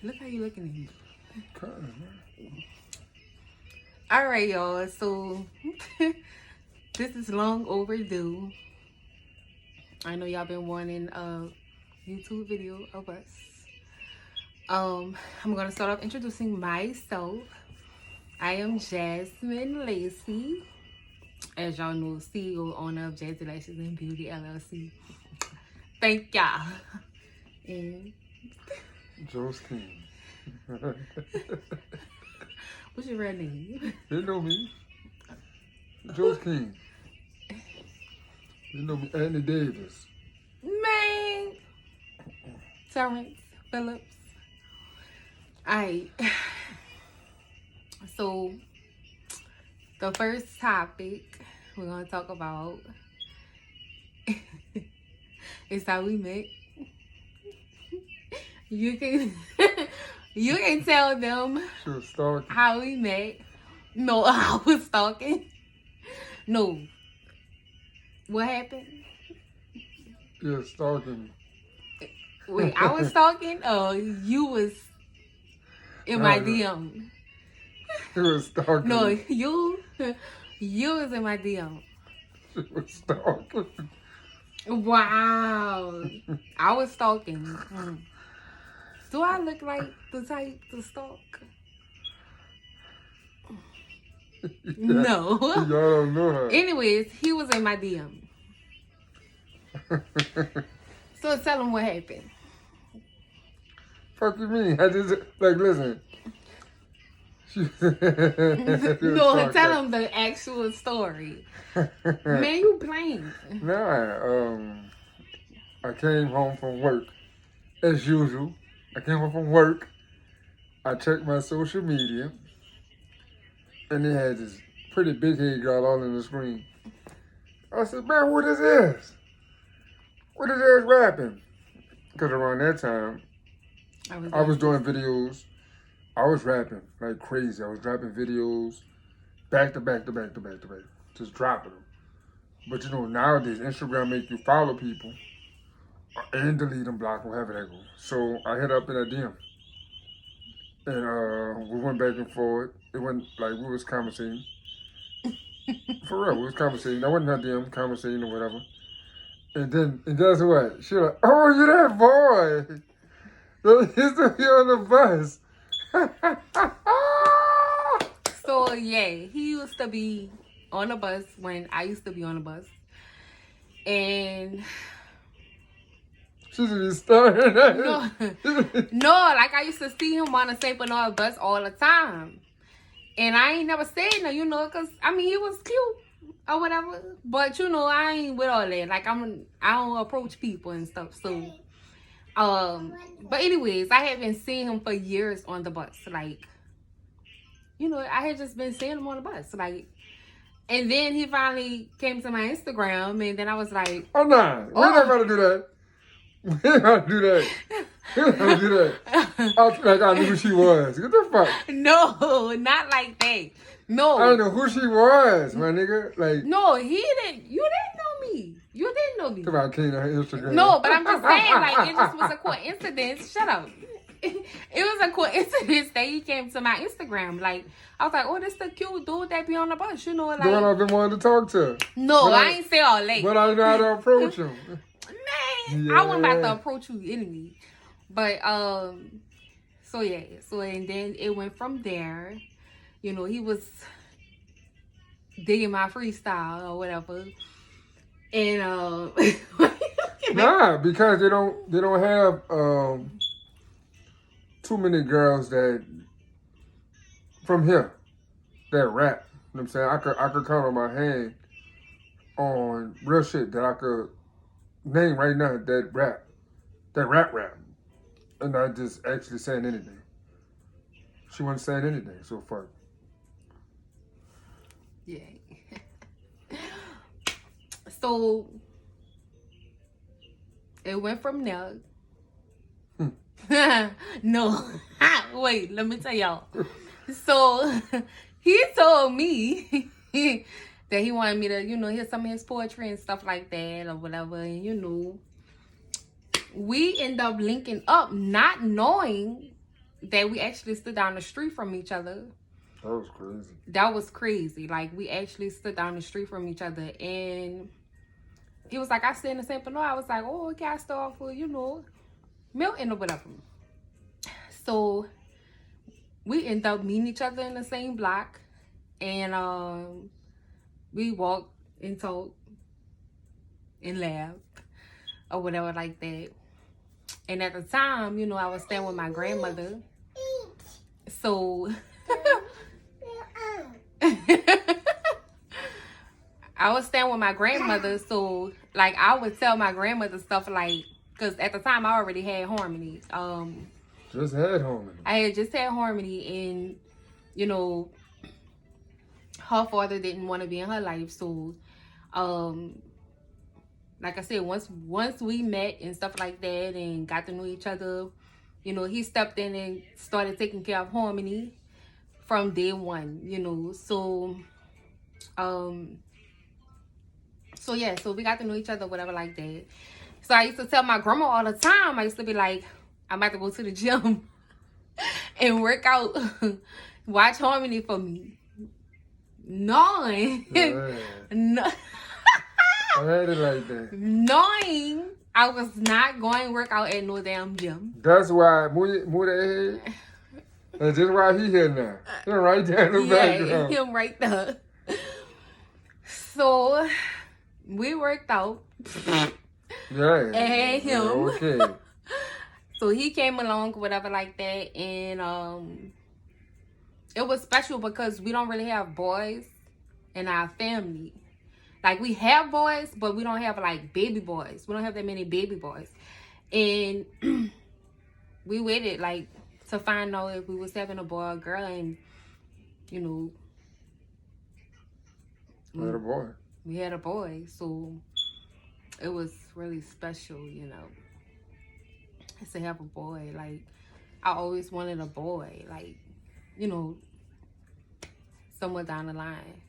Look how you looking at me. Cutting, All right, y'all. So this is long overdue. I know y'all been wanting a YouTube video of us. I'm gonna start off introducing myself. I am Jasmine Lacey, as y'all know, CEO, owner of Jazzy Lashes and Beauty LLC. Thank y'all. And Joe's King. what's your real name? They know me. Joe's King. You know me, Anthony Davis. Man, Terrence Phillips. Alright. So the first topic we're gonna talk about is how we met. You can you can tell them She was stalking. how we met. No, I was stalking. No. What happened? Yeah, stalking. Wait, I was stalking? Oh, you was in my DM. She was stalking. No, you was in my DM. She was stalking. Wow. I was stalking. Do I look like the type to stalk? No. Y'all don't know her. Anyways, he was in my DM. So tell him what happened. Fuck you mean? I just, like, listen. She No, tell him the actual story. Man, you playing. Nah, I came home from work, as usual. I came home from work. I checked my social media, and they had this pretty big head girl all in the screen. I said, man, what is this? What is this rapping? Because around that time, I was doing videos. I was rapping like crazy. I was dropping videos back to back to back to back to back. Just dropping them. But you know, nowadays, Instagram make you follow people and delete them, block them, whatever that goes. So I hit up in a DM. And we went back and forth. It went like we was conversating. For real, we was conversating. I wasn't her DM, conversating or whatever. And guess what? She was like, oh, you that boy. He used to be on the bus. So yeah, he used to be on the bus when I used to be on the bus. And She should be starting that. no, like I used to see him on the St. Bernard bus all the time. And I ain't never said no, you know, because, I mean, he was cute or whatever. But, you know, I ain't with all that. Like, I don't approach people and stuff. So, but anyways, I haven't seen him for years on the bus. Like, you know, I had just been seeing him on the bus. Like, and then he finally came to my Instagram. And then I was like, oh, nah. We're not going to do that. We're not going to do that. We're not going to do that. Like I knew who she was. Get the fuck. no, not like that. No. I didn't know who she was, my nigga. Like, no, you didn't know me. You didn't know me. come on, King, on Instagram. No, but I'm just saying, like, it just was a coincidence. Shut up. It was a coincidence that he came to my Instagram. Like, I was like, oh, this the cute dude that be on the bus, you know, like. The one I've been wanting to talk to. No, I ain't say all that. But I know how to approach him. Man, yeah. I wasn't about to approach you anyway. But, so yeah. So, and then it went from there. You know, he was digging my freestyle or whatever. And, nah, because they don't have, too many girls that from here that rap. You know what I'm saying? I could count on my hand on real shit that I could name right now that rap. And not just actually saying anything. She wasn't saying anything so far. Yeah. So it went from there. No. Wait, let me tell y'all. So he told me that he wanted me to, you know, hear some of his poetry and stuff like that or whatever. And, you know, we end up linking up not knowing that we actually stood down the street from each other. That was crazy. That was crazy. Like, we actually stood down the street from each other. And he was like, I stay in the St. Bernard. I was like, oh, okay, I start off with, Milton or whatever. So we end up meeting each other in the same block. And we walked and talked and laughed or whatever like that. And at the time, I was staying with my grandmother. So I was staying with my grandmother. So, like, I would tell my grandmother stuff like, because at the time I already had Harmony. Just had Harmony. I had just had Harmony, and, her father didn't want to be in her life. So, like I said, once we met and stuff like that and got to know each other, he stepped in and started taking care of Harmony from day one, So, so we got to know each other, whatever like that. So I used to tell my grandma all the time, I used to be like, I'm about to go to the gym and work out, watch Harmony for me. Knowing, no. I had it like that. Knowing I was not going to work out at no damn gym. That's why, move that head. That's just why he here now. Him right there in the background. Him right there. So, we worked out. Yeah. And him. Okay. So, he came along, whatever like that. And it was special because we don't really have boys in our family. Like, we have boys, but we don't have, like, baby boys. We don't have that many baby boys. And we waited, like, to find out if we was having a boy or a girl. And, We had a boy. We had a boy. So, it was really special, to have a boy. Like, I always wanted a boy. Like, somewhere down the line.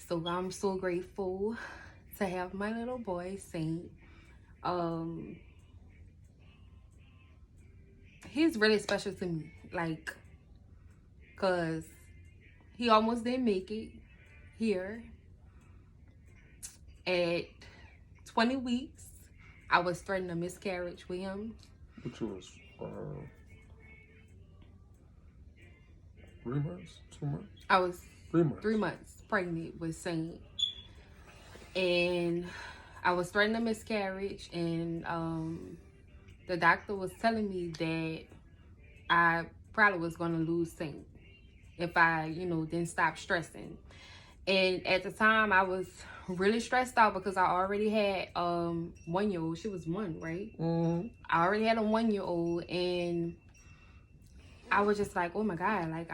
So I'm so grateful to have my little boy, Saint. He's really special to me, like, cause he almost didn't make it here. At 20 weeks, I was threatening a miscarriage with him. Which was 3 months, 2 months. I was 3 months. 3 months pregnant with Saint, and I was threatening a miscarriage, and the doctor was telling me that I probably was going to lose Saint if I, didn't stop stressing. And at the time, I was really stressed out because I already had 1-year-old. She was 1, right? Mm-hmm. I already had a 1-year-old, and I was just like, oh my God, like,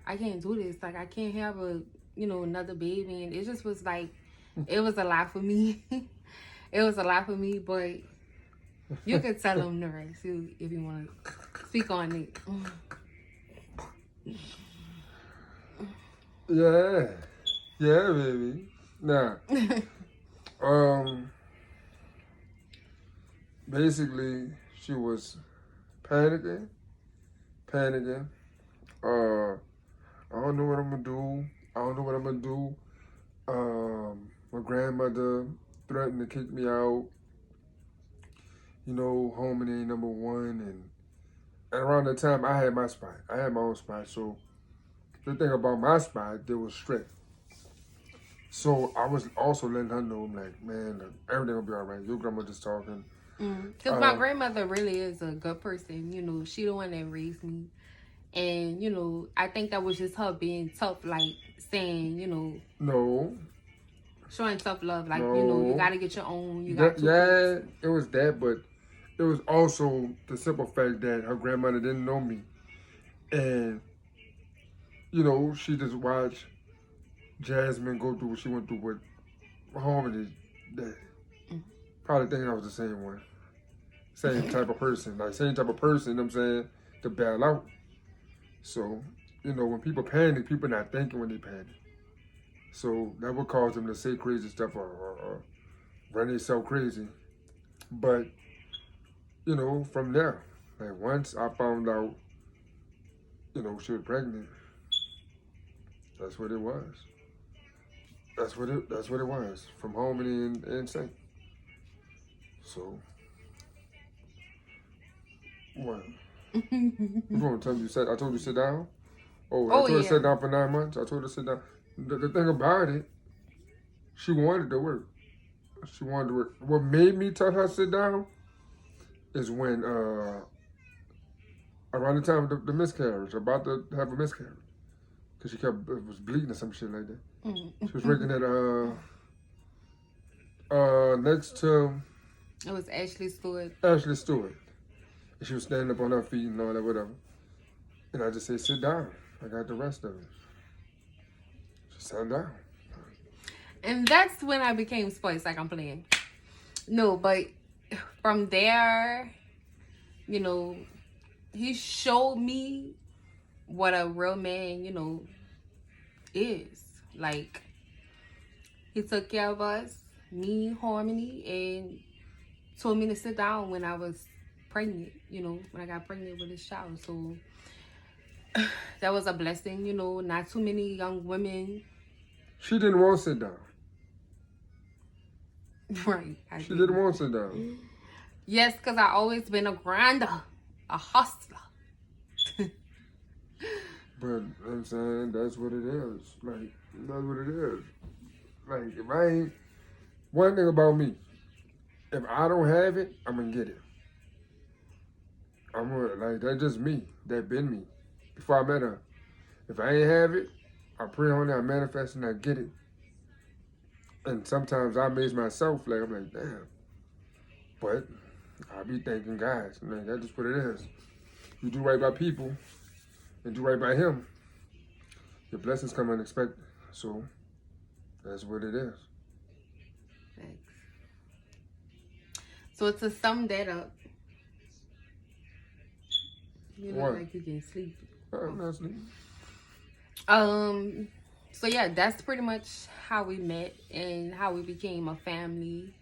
I can't do this. Like, I can't have another baby. And it just was like, it was a lot for me. It was a lot for me, but you could tell them the rest if you want to speak on it. Yeah. Yeah, baby. Now, basically, she was panicking. I don't know what I'm gonna do. My grandmother threatened to kick me out. Harmony ain't number one, and around that time, I had my spot. I had my own spot, so the thing about my spot, they was strict. So I was also letting her know, like, man, look, everything will be all right. Your grandma just talking. Because my grandmother really is a good person. She the one that raised me. And, I think that was just her being tough, like, saying, No. Showing tough love. Like, No. you got to get your own. Yeah, it was that, but it was also the simple fact that her grandmother didn't know me. And, she just watched Jasmine go through what she went through with Harmony. That probably thinking I was the same one. Same type of person. Like, same type of person, you know what I'm saying, to bail out. So, when people panic, people not thinking when they panic. So that would cause them to say crazy stuff or run themselves crazy. But, from there, Like once I found out, she was pregnant. That's what it was. That's what it was. From Harmony and Saint. So what? You gonna tell me I told you to sit down? Oh, I Oh told her to yeah. sit down for 9 months. I told her to sit down. The thing about it, she wanted to work. She wanted to work. What made me tell her to sit down is when around the time of the miscarriage, about to have a miscarriage, because she was bleeding or some shit like that. She was working at next to It was Ashley Stewart. Ashley Stewart. And she was standing up on her feet and all that, whatever. And I just said, sit down. I got the rest of it. She sat down. And that's when I became Spice, like I'm playing. No, but from there, he showed me what a real man, is. Like, he took care of us, me, Harmony, and told me to sit down when I was pregnant, when I got pregnant with his child. So that was a blessing, not too many young women. She didn't want to sit down. Right. She didn't want to sit down. Yes, because I always been a grinder, a hustler. But I'm saying that's what it is. Like, that's what it is. Like, if I ain't, one thing about me, if I don't have it, I'm gonna get it. That's just me. That been me. Before I met her. If I ain't have it, I pray on it, I manifest and I get it. And sometimes I amaze myself, like, I'm like, damn. But I be thinking, guys, man, that's just what it is. You do right by people and do right by him, your blessings come unexpected. So that's what it is. Thanks. So to sum that up, you know, What? like you getting sleepy. I'm not sleeping. So yeah, that's pretty much how we met and how we became a family.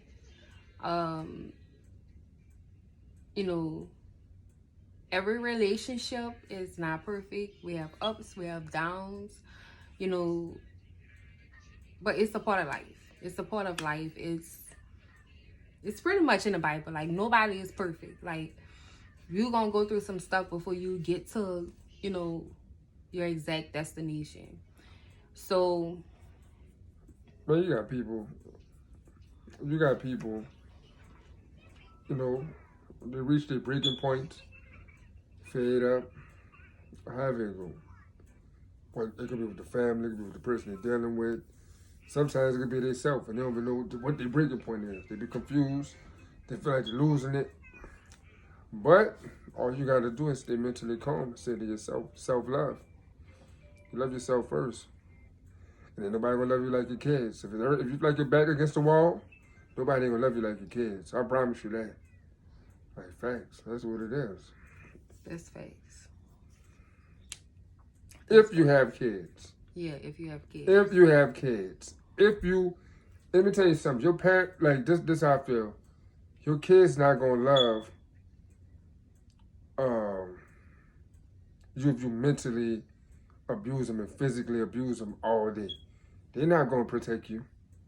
You know, every relationship is not perfect. We have ups, we have downs, but it's a part of life. It's a part of life. It's pretty much in the Bible. Like, nobody is perfect. Like, you're gonna go through some stuff before you get to, your exact destination. So, But you got people, they reach their breaking point, fade up, however it go. It could be with the family, it could be with the person they're dealing with. Sometimes it could be themselves, and they don't even know what their breaking point is. They be confused. They feel like they're losing it. But all you got to do is stay mentally calm and say to yourself, self-love. You love yourself first. And then nobody going to love you like your kids. If you like your back against the wall, nobody ain't going to love you like your kids. I promise you that. Like, facts. That's what it is. that's facts. If you have kids. Yeah, if you have kids. If you have kids. Let me tell you something. Your parent, like, this how I feel. Your kid's not going to love you if you mentally abuse them and physically abuse them all day. They're not going to protect you.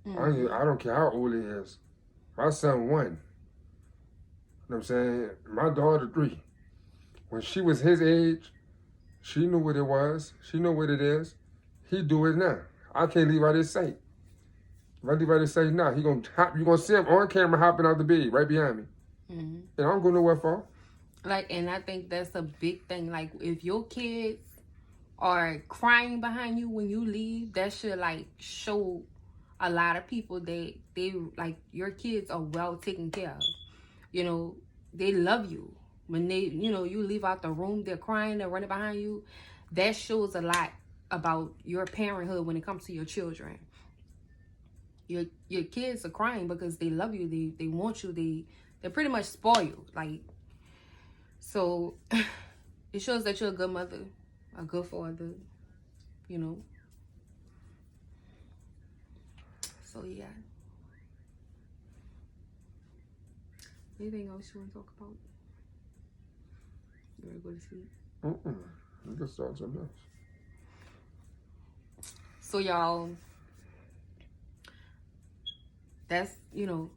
Mm-hmm. I don't care how old he is. My son 1. You know what I'm saying? My daughter 3. When she was his age, she knew what it was. She knew what it is. He do it now. I can't leave out his sight. If I leave out his sight now, he gonna hop. You gonna see him on camera hopping out the bed right behind me. Mm-hmm. And I don't go nowhere far. And I think that's a big thing. Like, if your kids are crying behind you when you leave, that should, like, show a lot of people that they, like, your kids are well taken care of. They love you. When they, you leave out the room, they're crying, they're running behind you. That shows a lot about your parenthood when it comes to your children. Your kids are crying because they love you. They want you. They're pretty much spoiled. Like, so it shows that you're a good mother, a good father, So yeah. Anything else you want to talk about? You ready to go to sleep? You can start something else. So y'all, that's, you know,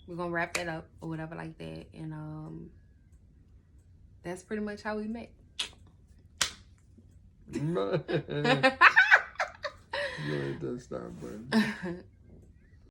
we're gonna wrap that up or whatever like that. And that's pretty much how we met. Man. You ain't that stop, buddy.